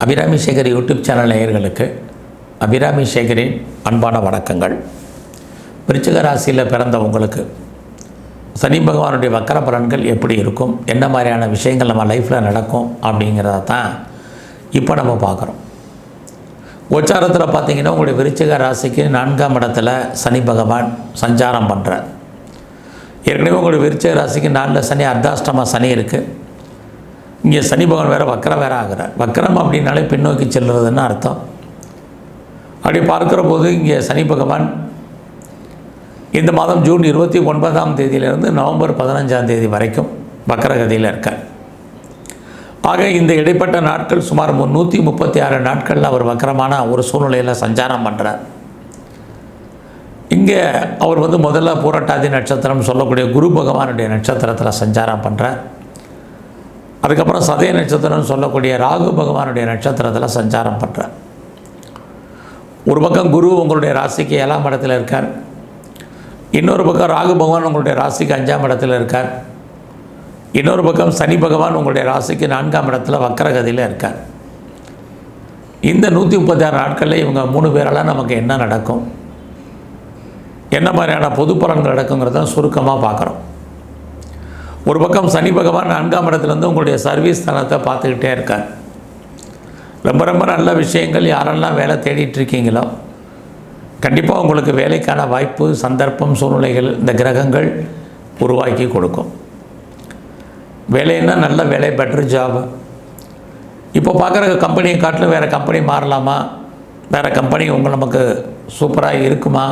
Abirami Sekar YouTube channel நேயர்களுக்கு அபிராமி சேகரின் அன்பான வணக்கங்கள். விருச்சிக ராசியில் பிறந்த உங்களுக்கு சனி பகவானுடைய வக்கர பலன்கள் எப்படி இருக்கும், என்ன மாதிரியான விஷயங்கள் நம்ம லைஃப்பில் நடக்கும் அப்படிங்கிறத தான் இப்போ நம்ம பார்க்குறோம். கோச்சாரத்தில் பார்த்திங்கன்னா உங்களுடைய விருச்சிக ராசிக்கு 4ஆம் இடத்துல சனி பகவான் சஞ்சாரம் பண்ணுறார். ஏற்கனவே உங்களுடைய விருச்சிக ராசிக்கு 4 சனி, அர்த்தாஷ்டம சனி இருக்குது. இங்கே சனி பகவான் வேறு வக்கரம் வேறு ஆகிறார். வக்கரம் அப்படின்னாலே பின்னோக்கி செல்லுறதுன்னு அர்த்தம். அப்படி பார்க்குற போது இங்கே சனி பகவான் இந்த மாதம் ஜூன் 29ஆம் தேதியிலிருந்து நவம்பர் 15ஆம் தேதி வரைக்கும் வக்கரகதியில் இருக்கார். ஆக இந்த இடைப்பட்ட நாட்கள் சுமார் 136 நாட்களில் அவர் வக்கரமான ஒரு சூழ்நிலையில் சஞ்சாரம் பண்ணுறார். இங்கே அவர் முதல்ல பூரட்டாதி நட்சத்திரம் சொல்லக்கூடிய குரு பகவானுடைய நட்சத்திரத்தில் சஞ்சாரம் பண்ணுறார். அதுக்கப்புறம் சதய நட்சத்திரம்னு சொல்லக்கூடிய ராகு பகவானுடைய நட்சத்திரத்தில் சஞ்சாரம் பண்ணுறார். ஒரு பக்கம் குரு உங்களுடைய ராசிக்கு 7ஆம் இடத்துல இருக்கார். இன்னொரு பக்கம் ராகு பகவான் உங்களுடைய ராசிக்கு 5ஆம் இடத்துல இருக்கார். இன்னொரு பக்கம் சனி பகவான் உங்களுடைய ராசிக்கு 4ஆம் இடத்துல வக்கரகதியில் இருக்கார். இந்த 136 நாட்களில் இவங்க 3 பேரால் நமக்கு என்ன நடக்கும், என்ன மாதிரியான பொது பலன்கள் நடக்குங்கிறத சுருக்கமாக பார்க்குறோம். ஒரு பக்கம் சனி பகவான் 4ஆம் இடத்துலேருந்து உங்களுடைய சர்வீஸ் ஸ்தானத்தை பார்த்துக்கிட்டே இருக்கார். ரொம்ப ரொம்ப நல்ல விஷயங்கள். யாரெல்லாம் வேலை தேடிட்டுருக்கீங்களோ கண்டிப்பாக உங்களுக்கு வேலைக்கான வாய்ப்பு, சந்தர்ப்பம், சூழ்நிலைகள் இந்த கிரகங்கள் உருவாக்கி கொடுக்கும். வேலைன்னா நல்ல வேலை, பெட்டர் ஜாப். இப்போ பார்க்குற கம்பெனியை காட்டிலும் வேறு கம்பெனி மாறலாமா, வேறு கம்பெனி நமக்கு சூப்பராக இருக்குமா,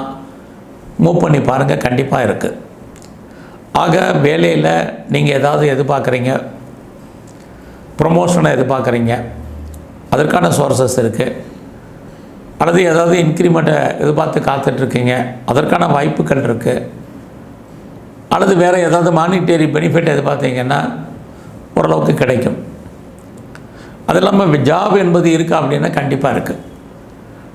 மூவ் பண்ணி பாருங்கள். கண்டிப்பாக இருக்குது. ஆக வேலையில் நீங்கள் ஏதாவது எதிர்பார்க்குறீங்க, ப்ரொமோஷனை எதிர்பார்க்குறீங்க, அதற்கான சோர்ஸஸ் இருக்குது. அல்லது ஏதாவது இன்க்ரிமெண்ட்டை எதிர்பார்த்து காத்துட்ருக்கீங்க, அதற்கான வாய்ப்புகள் இருக்குது. அல்லது வேறு ஏதாவது மானிட்டரி பெனிஃபிட் எதிர்பார்த்தீங்கன்னா ஓரளவுக்கு கிடைக்கும். அது இல்லாமல் ஜாப் என்பது இருக்கா அப்படின்னா கண்டிப்பாக இருக்குது.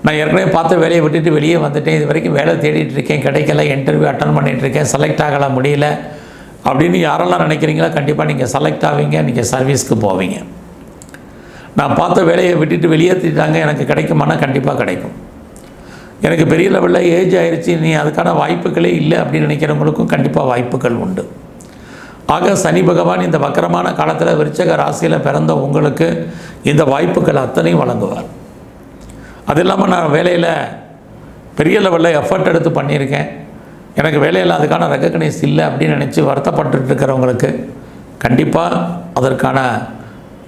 நான் ஏற்கனவே பார்த்த வேலையை விட்டுட்டு வெளியே வந்துட்டேன், இது வரைக்கும் வேலை தேடிட்டுருக்கேன், கிடைக்கல, இன்டர்வியூ அட்டன் பண்ணிகிட்ருக்கேன், செலக்ட் ஆகலை, முடியல அப்படின்னு யாரெல்லாம் நினைக்கிறீங்களோ கண்டிப்பாக நீங்கள் செலக்ட் ஆவீங்க, நீங்கள் சர்வீஸ்க்கு போவீங்க. நான் பார்த்த வேலையை விட்டுட்டு வெளியேற்றிட்டாங்க, எனக்கு கிடைக்குமானா கண்டிப்பாக கிடைக்கும். எனக்கு பெரிய லெவலில் ஏஜ் ஆயிடுச்சு, நீ அதுக்கான வாய்ப்புகளே இல்லை அப்படின்னு நினைக்கிறவங்களுக்கும் கண்டிப்பாக வாய்ப்புகள் உண்டு. ஆக சனி பகவான் இந்த வக்கரமான காலத்தில் விருச்சிக ராசியில் பிறந்த உங்களுக்கு இந்த வாய்ப்புகள் அத்தனையும் வழங்குவார். அது இல்லாமல் நான் வேலையில் பெரிய லெவலில் எஃபர்ட் எடுத்து பண்ணியிருக்கேன், எனக்கு வேலையில் அதுக்கான ரெகக்னைஸ் இல்லை அப்படின்னு நினச்சி வருத்தப்பட்டுருக்கிறவங்களுக்கு கண்டிப்பாக அதற்கான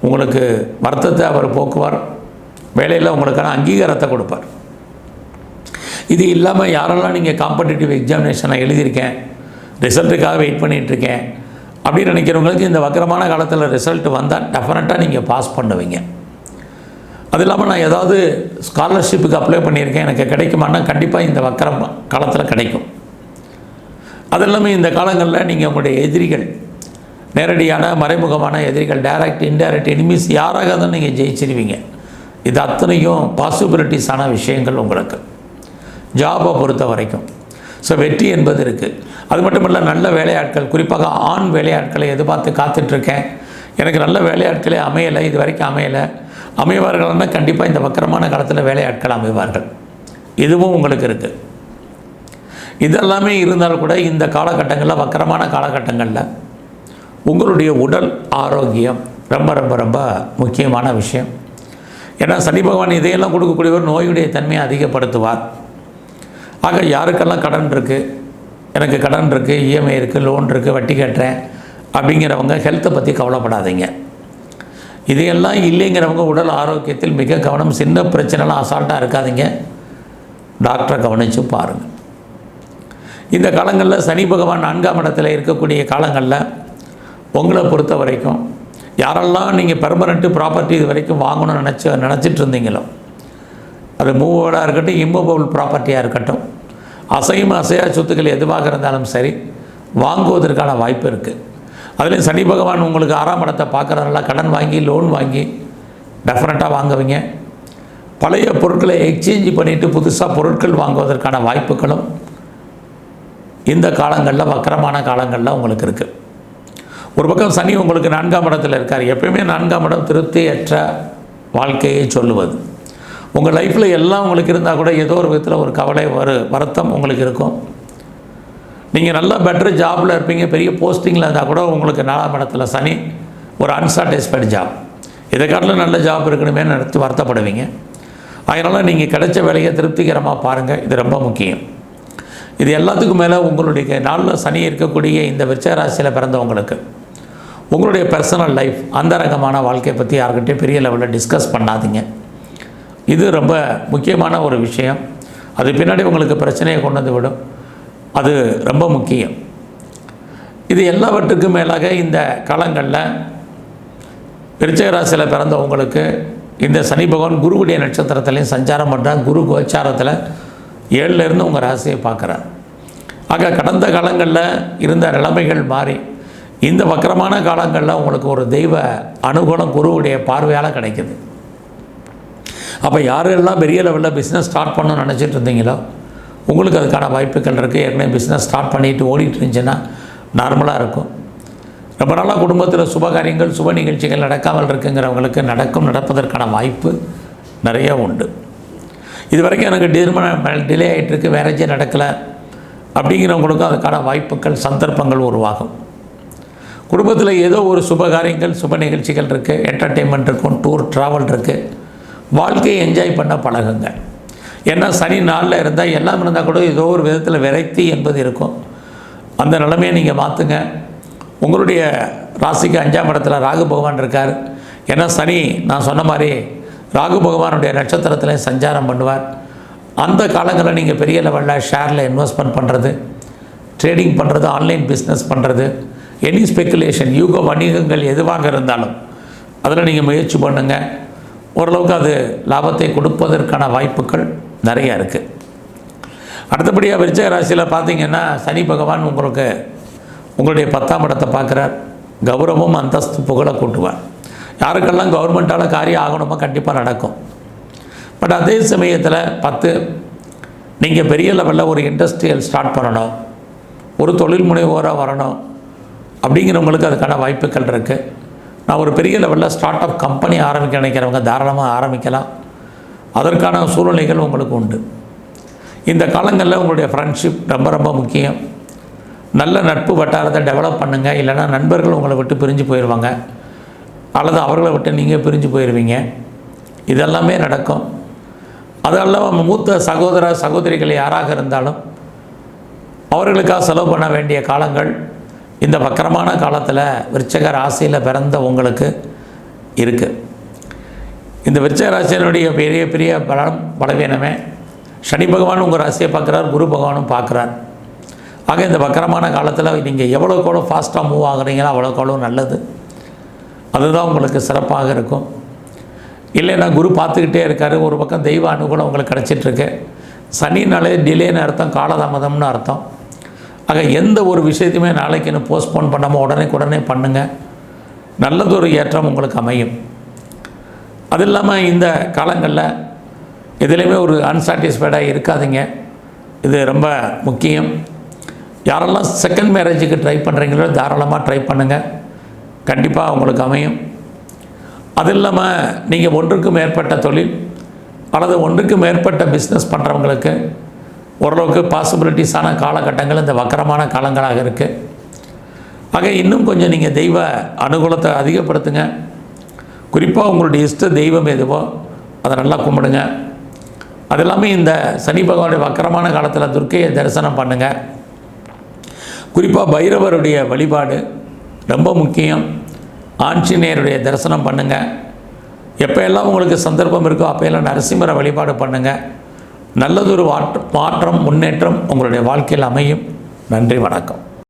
உங்களுக்கு வருத்தத்தை அவர் போக்குவார். வேலையில் உங்களுக்கான அங்கீகாரத்தை கொடுப்பார். இது இல்லாமல் யாரெல்லாம் நீங்கள் காம்படிட்டிவ் எக்ஸாமினேஷனை எழுதியிருக்கேன், ரிசல்ட்டுக்காக வெயிட் பண்ணிகிட்ருக்கேன் அப்படின்னு நினைக்கிறவங்களுக்கு இந்த வக்கரமான காலத்தில் ரிசல்ட் வந்தால் டெஃபினட்டாக நீங்கள் பாஸ் பண்ணுவீங்க. அது இல்லாமல் நான் ஏதாவது ஸ்காலர்ஷிப்புக்கு அப்ளை பண்ணியிருக்கேன், எனக்கு கிடைக்குமானா கண்டிப்பாக இந்த வக்கரம் காலத்தில் கிடைக்கும். அது இல்லாமல் இந்த காலங்களில் நீங்கள் உங்களுடைய எதிரிகள், நேரடியான மறைமுகமான எதிரிகள், டைரக்ட் இன்டைரக்ட் எனிமீஸ் யாராக இருந்தாலும் நீங்கள் ஜெயிச்சிருவீங்க. இது அத்தனையும் பாசிபிலிட்டிஸான விஷயங்கள் உங்களுக்கு ஜாபை பொறுத்த வரைக்கும். ஸோ வெற்றி என்பது இருக்குது. அது மட்டும் இல்லை, நல்ல வேலையாட்கள், குறிப்பாக ஆண் வேலையாட்களை எதிர்பார்த்து காத்துட்ருக்கேன், எனக்கு நல்ல வேலையாட்களே அமையலை, இது வரைக்கும் அமையலை, அமைவார்கள்னால் கண்டிப்பாக இந்த வக்கரமான காலத்தில் வேலையாட்கள் அமைவார்கள். இதுவும் உங்களுக்கு இருக்குது. இதெல்லாமே இருந்தால் கூட இந்த காலகட்டங்களில், வக்கரமான காலகட்டங்களில் உங்களுடைய உடல் ஆரோக்கியம் ரொம்ப ரொம்ப ரொம்ப முக்கியமான விஷயம். ஏன்னா சனி பகவான் இதையெல்லாம் கொடுக்கக்கூடியவர் நோயுடைய தன்மையை அதிகப்படுத்துவார். ஆக யாருக்கெல்லாம் கடன் இருக்குது, எனக்கு கடன் இருக்குது, இஎம்ஐ இருக்குது, லோன் இருக்குது, வட்டி கட்டுறேன் அப்படிங்கிறவங்க ஹெல்த்தை பற்றி கவலைப்படாதீங்க. இதையெல்லாம் இல்லைங்கிறவங்க உடல் ஆரோக்கியத்தில் மிக கவனம். சின்ன பிரச்சனைலாம் அசால்ட்டாக இருக்காதீங்க, டாக்டரை கவனித்து பாருங்கள். இந்த காலங்களில் சனி பகவான் 4ஆம் இடத்துல இருக்கக்கூடிய காலங்களில் உங்களை பொறுத்த வரைக்கும் யாரெல்லாம் நீங்கள் பெர்மனெண்ட்டு ப்ராப்பர்ட்டி இது வரைக்கும் வாங்கணும்னு நினச்சிட்டு இருந்தீங்களோ, அது மூவபுளாக இருக்கட்டும், இம்மூவபிள் ப்ராப்பர்ட்டியாக இருக்கட்டும், அசையும் அசையா சொத்துக்கள் எதுவாக இருந்தாலும் சரி வாங்குவதற்கான வாய்ப்பு இருக்குது. அதுலேயும் சனி பகவான் உங்களுக்கு 6ஆம் இடத்தை பார்க்குறதுனால கடன் வாங்கி, லோன் வாங்கி டெஃபினட்டாக வாங்குவீங்க. பழைய பொருட்களை எக்ஸ்சேஞ்ச் பண்ணிவிட்டு புதுசாக பொருட்கள் வாங்குவதற்கான வாய்ப்புகளும் இந்த காலங்களில், வக்கரமான காலங்களில் உங்களுக்கு இருக்குது. ஒரு பக்கம் சனி உங்களுக்கு 4ஆம் இடத்துல இருக்கார். எப்பயுமே 4ஆம் இடம் திருப்தியற்ற வாழ்க்கையை சொல்லுவது. உங்கள் லைஃப்பில் எல்லாம் உங்களுக்கு இருந்தால் கூட ஏதோ ஒரு விதத்தில் ஒரு கவலை, ஒரு வருத்தம் உங்களுக்கு இருக்கும். நீங்கள் நல்லா பெட்டர் ஜாபில் இருப்பீங்க, பெரிய போஸ்டிங்கில் இருந்தால் கூட உங்களுக்கு 4ஆம் இடத்துல சனி, ஒரு அன்சாட்டிஸ்ஃபைடு ஜாப், இதை காட்டிலும் நல்ல ஜாப் இருக்கணுமே நினைத்து வருத்தப்படுவீங்க. அதனால் நீங்கள் கிடைச்ச வேலையை திருப்திகரமாக பாருங்கள், இது ரொம்ப முக்கியம். இது எல்லாத்துக்கும் மேலே உங்களுடைய நாளில் சனி இருக்கக்கூடிய இந்த விருச்சிக ராசியில் பிறந்தவங்களுக்கு உங்களுடைய பர்சனல் லைஃப், அந்தரங்கமான வாழ்க்கையை பற்றி யாருக்கிட்டையும் பெரிய லெவலில் டிஸ்கஸ் பண்ணாதீங்க. இது ரொம்ப முக்கியமான ஒரு விஷயம். அது பின்னாடி உங்களுக்கு பிரச்சனையை கொண்டு வந்து விடும். அது ரொம்ப முக்கியம். இது எல்லாவற்றுக்கும் மேலாக இந்த காலங்களில் விருச்சிக ராசியில் பிறந்தவங்களுக்கு இந்த சனி பகவான் குருவுடைய நட்சத்திரத்திலையும் சஞ்சாரம் பண்ணுறார். குரு கோச்சாரத்தில் 7லேருந்து உங்கள் ராசியை பார்க்குறார். ஆக கடந்த காலங்களில் இருந்த நிலைமைகள் மாறி இந்த வக்கரமான காலங்களில் உங்களுக்கு ஒரு தெய்வ அனுகூலம் குருவுடைய பார்வையால் கிடைக்குது. அப்போ யாரெல்லாம் பெரிய லெவலில் பிஸ்னஸ் ஸ்டார்ட் பண்ணணும்னு நினச்சிட்டு இருந்தீங்களோ உங்களுக்கு அதுக்கான வாய்ப்புகள் இருக்குது. ஏற்கனவே பிஸ்னஸ் ஸ்டார்ட் பண்ணிவிட்டு ஓடிட்டு இருந்துச்சுன்னா நார்மலாக இருக்கும். ரொம்ப நாளாக குடும்பத்தில் சுபகாரியங்கள், சுப நிகழ்ச்சிகள் நடக்காமல் இருக்குங்கிறவங்களுக்கு நடப்பதற்கான வாய்ப்பு நிறைய உண்டு. இது வரைக்கும் எனக்கு டிலே ஆகிட்டுருக்கு, மேரேஜே நடக்கலை அப்படிங்கிறவங்களுக்கும் அதுக்கான வாய்ப்புகள், சந்தர்ப்பங்கள் உருவாகும். குடும்பத்தில் ஏதோ ஒரு சுபகாரியங்கள், சுப நிகழ்ச்சிகள் இருக்குது, என்டர்டெயின்மெண்ட் இருக்கும், டூர் ட்ராவல் இருக்குது. வாழ்க்கையை என்ஜாய் பண்ண பழகுங்க. ஏன்னா சனி நாளில் இருந்தால் எல்லாம் இருந்தால் கூட ஏதோ ஒரு விதத்தில் விரக்தி என்பது இருக்கும். அந்த நிலைமையை நீங்கள் மாற்றுங்க. உங்களுடைய ராசிக்கு 5ஆம் இடத்துல ராகு பகவான் இருக்கார். ஏன்னா சனி நான் சொன்ன மாதிரி ராகு பகவானுடைய நட்சத்திரத்தில் சஞ்சாரம் பண்ணுவார். அந்த காலங்களில் நீங்கள் பெரிய லெவலில் ஷேரில் இன்வெஸ்ட்மெண்ட் பண்ணுறது, ட்ரேடிங் பண்ணுறது, ஆன்லைன் பிஸ்னஸ் பண்ணுறது, எனி ஸ்பெக்குலேஷன், யூக வணிகங்கள் எதுவாக இருந்தாலும் அதில் நீங்கள் முயற்சி பண்ணுங்கள். ஓரளவுக்கு அது லாபத்தை கொடுப்பதற்கான வாய்ப்புகள் நிறையா இருக்குது. அடுத்தபடியாக விருச்சிக ராசியில் பார்த்திங்கன்னா சனி பகவான் உங்களுடைய 10ஆம் இடத்தை பார்க்குறார். கௌரவம், அந்தஸ்து, புகழை கூட்டுவார். யாருக்கெல்லாம் கவர்மெண்ட்டால் காரியம் ஆகணுமோ கண்டிப்பாக நடக்கும். பட் அதே சமயத்தில் 10 நீங்கள் பெரிய லெவலில் ஒரு இண்டஸ்ட்ரியல் ஸ்டார்ட் பண்ணணும், ஒரு தொழில் முனைவோராக வரணும் அப்படிங்கிறவங்களுக்கு அதுக்கான வாய்ப்புகள் இருக்குது. நான் ஒரு பெரிய லெவலில் ஸ்டார்ட் அப் கம்பெனி ஆரம்பிக்க நினைக்கிறவங்க தாராளமாக ஆரம்பிக்கலாம். அதற்கான சூழ்நிலைகள் உங்களுக்கு உண்டு. இந்த காலங்களில் உங்களுடைய ஃப்ரெண்ட்ஷிப் ரொம்ப ரொம்ப முக்கியம். நல்ல நட்பு வட்டாரத்தை டெவலப் பண்ணுங்கள். இல்லைனா நண்பர்கள் உங்களை விட்டு பிரிஞ்சு போயிடுவாங்க, அல்லது அவர்களை விட்டு நீங்கள் பிரிஞ்சு போயிடுவீங்க. இதெல்லாமே நடக்கும். அதெல்லாம் மூத்த சகோதர சகோதரிகள் யாராக இருந்தாலும் அவர்களுக்காக செலவு பண்ண வேண்டிய காலங்கள் இந்த வக்கரமான காலத்தில் விருச்சிக ராசியில் பிறந்த உங்களுக்கு இருக்குது. இந்த விருச்சிக ராசியினுடைய பெரிய பெரிய பலவீனமே சனி பகவான் உங்கள் ராசியை பார்க்குறார், குரு பகவானும் பார்க்குறார். ஆக இந்த வக்கரமான காலத்தில் நீங்கள் எவ்வளோக்கு எவ்வளோ ஃபாஸ்ட்டாக மூவ் ஆகுறீங்களோ அவ்வளோக்கு எவ்வளோ நல்லது. அதுதான் உங்களுக்கு சிறப்பாக இருக்கும். இல்லைன்னா குரு பார்த்துக்கிட்டே இருக்கார். ஒரு பக்கம் தெய்வ அனுகூலம் உங்களுக்கு கிடச்சிட்ருக்கு. சனினாலே டிலேன்னு அர்த்தம், காலதாமதம்னு அர்த்தம். ஆக எந்த ஒரு விஷயத்தையுமே நாளைக்குன்னு போஸ்ட்போன் பண்ணாமல் உடனே பண்ணுங்கள். நல்லதொரு ஏற்றம் உங்களுக்கு அமையும். அது இல்லாமல் இந்த காலங்களில் எதுலேயுமே ஒரு அன்சாட்டிஸ்ஃபைடாக இருக்காதீங்க. இது ரொம்ப முக்கியம். யாரெல்லாம் செகண்ட் மேரேஜுக்கு ட்ரை பண்ணுறீங்களோ தாராளமாக ட்ரை பண்ணுங்கள், கண்டிப்பாக உங்களுக்கு அமையும். அது இல்லாமல் நீங்கள் ஒன்றுக்கு மேற்பட்ட தொழில் அல்லது ஒன்றுக்கு மேற்பட்ட பிஸ்னஸ் பண்ணுறவங்களுக்கு ஓரளவுக்கு பாசிபிலிட்டிஸான காலகட்டங்கள் இந்த வக்கரமான காலங்களாக இருக்குது. ஆக இன்னும் கொஞ்சம் நீங்கள் தெய்வ அனுகூலத்தை அதிகப்படுத்துங்க. குறிப்பாக உங்களுடைய இஷ்ட தெய்வம் எதுவோ அதை நல்லா கும்பிடுங்க. அது எல்லாமே இந்த சனி பகவானுடைய வக்கரமான காலத்தில் துர்க்கையை தரிசனம் பண்ணுங்கள். குறிப்பாக பைரவருடைய வழிபாடு ரொம்ப முக்கியம். ஆஞ்சநேயருடைய தரிசனம் பண்ணுங்கள். எப்போ எல்லாம் உங்களுக்கு சந்தர்ப்பம் இருக்கோ அப்போயெல்லாம் நரசிம்மரை வழிபாடு பண்ணுங்கள். நல்லதொரு மாற்றம், முன்னேற்றம் உங்களுடைய வாழ்க்கையில் அமையும். நன்றி, வணக்கம்.